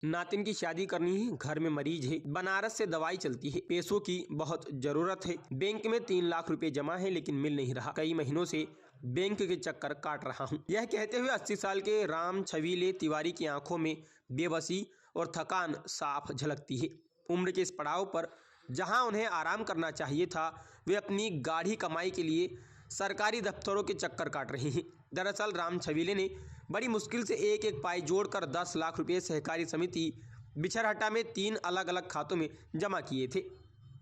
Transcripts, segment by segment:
नातिन की शादी करनी है, घर में मरीज है, बनारस से दवाई चलती है, पैसों की बहुत जरूरत है, बैंक में 3 लाख रुपए जमा है लेकिन मिल नहीं रहा, कई महीनों से बैंक के चक्कर काट रहा हूँ। यह कहते हुए 80 साल के राम छवीले तिवारी की आंखों में बेबसी और थकान साफ झलकती है। उम्र के इस पड़ाव पर जहां उन्हें आराम करना चाहिए था, वे अपनी गाढ़ी कमाई के लिए सरकारी दफ्तरों के चक्कर काट रहे हैं। दरअसल राम छवीले ने बड़ी मुश्किल से एक एक पाई जोड़कर 10 लाख रुपए सहकारी समिति बिछरहट्टा में 3 अलग अलग खातों में जमा किए थे।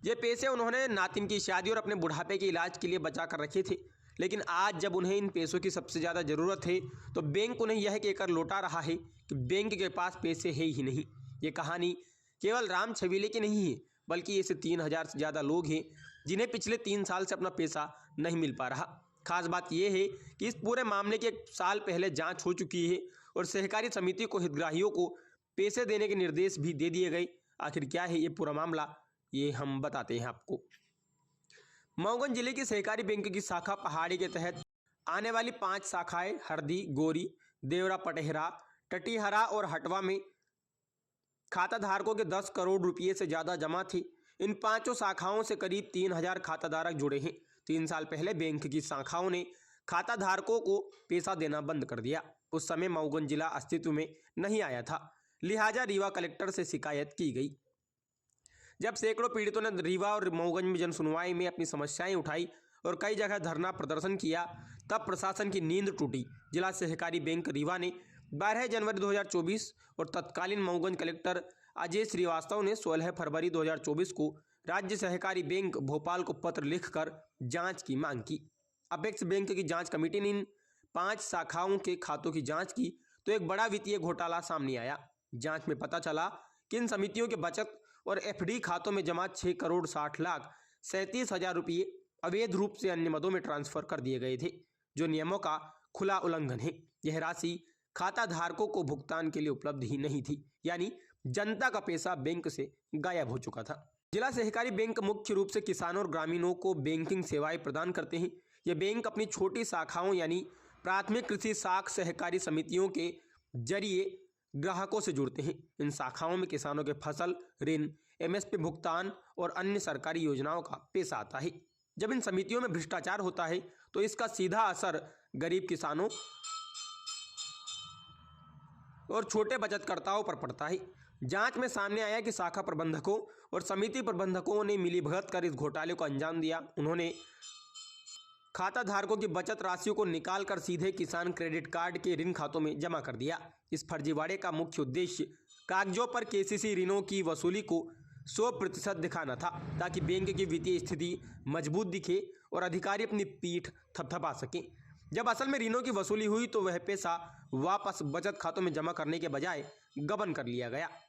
ये पैसे उन्होंने नातिन की शादी और अपने बुढ़ापे के इलाज के लिए बचा कर रखे थे, लेकिन आज जब उन्हें इन पैसों की सबसे ज़्यादा ज़रूरत है तो बैंक उन्हें यह कहकर लौटा रहा है कि बैंक के पास पैसे है ही नहीं। ये कहानी केवल राम छवीले की नहीं है, बल्कि ऐसे 3000 से ज़्यादा लोग हैं जिन्हें पिछले 3 साल से अपना पैसा नहीं मिल पा रहा। खास बात यह है कि इस पूरे मामले के 1 साल पहले जांच हो चुकी है और सहकारी समिति को हितग्राहियों को पैसे देने के निर्देश भी दे दिए गए। आखिर क्या है ये पूरा मामला, ये हम बताते हैं आपको। मऊगंज जिले की सहकारी बैंक की शाखा पहाड़ी के तहत आने वाली 5 शाखाएं हरदी, गोरी, देवरा, पटेहरा, टटीहरा और हटवा में खाता धारकों के 10 करोड़ रुपये से ज़्यादा जमा थी। इन 5 शाखाओं से करीब 3000 खाता धारक जुड़े हैं। 3 साल पहले बैंक की शाखाओं ने खाता धारकों को पैसा देना बंद कर दिया। उस समय मऊगंज जिला अस्तित्व में नहीं आया था, लिहाजा रीवा कलेक्टर से शिकायत की गई। जब सैकड़ों पीड़ितों ने रीवा और मऊगंज में जन सुनवाई में अपनी समस्याएं उठाई और कई जगह धरना प्रदर्शन किया, तब प्रशासन की नींद टूटी। जिला सहकारी बैंक रीवा ने 12 जनवरी 2024 और तत्कालीन मऊगंज कलेक्टर अजय श्रीवास्तव ने 16 फरवरी 2024 को राज्य सहकारी बैंक भोपाल को पत्र लिखकर जांच की मांग की। अपेक्स बैंक की जांच कमेटी ने इन 5 शाखाओं के खातों की जांच की तो एक बड़ा वित्तीय घोटाला सामने आया। जांच में पता चला कि इन समितियों के बचत और एफडी खातों में जमा 6 करोड़ 60 लाख 37 हजार रुपये अवैध रूप से अन्य मदों में ट्रांसफर कर दिए गए थे, जो नियमों का खुला उल्लंघन है। यह राशि खाता धारकों को भुगतान के लिए उपलब्ध ही नहीं थी, यानी जनता का पैसा बैंक से गायब हो चुका था। जिला सहकारी बैंक मुख्य रूप से किसानों और ग्रामीणों को बैंकिंग सेवाएं प्रदान करते हैं। ये बैंक अपनी छोटी शाखाओं यानी प्राथमिक कृषि साख सहकारी समितियों के जरिए ग्राहकों से जुड़ते हैं। इन शाखाओं में किसानों के फसल ऋण, एमएसपी भुगतान और अन्य सरकारी योजनाओं का पैसा आता है। जब इन समितियों में भ्रष्टाचार होता है तो इसका सीधा असर गरीब किसानों और छोटे बचतकर्ताओं पर पड़ता है। जांच में सामने आया कि शाखा प्रबंधकों और समिति प्रबंधकों ने मिलीभगत कर इस घोटाले को अंजाम दिया। उन्होंने खाता धारकों की बचत राशियों को निकालकर सीधे किसान क्रेडिट कार्ड के ऋण खातों में जमा कर दिया। इस फर्जीवाड़े का मुख्य उद्देश्य कागजों पर केसीसी ऋणों की वसूली को 100% दिखाना था, ताकि बैंक की वित्तीय स्थिति मजबूत दिखे और अधिकारी अपनी पीठ थपथपा सकें। जब असल में ऋणों की वसूली हुई तो वह पैसा वापस बचत खातों में जमा करने के बजाय गबन कर लिया गया।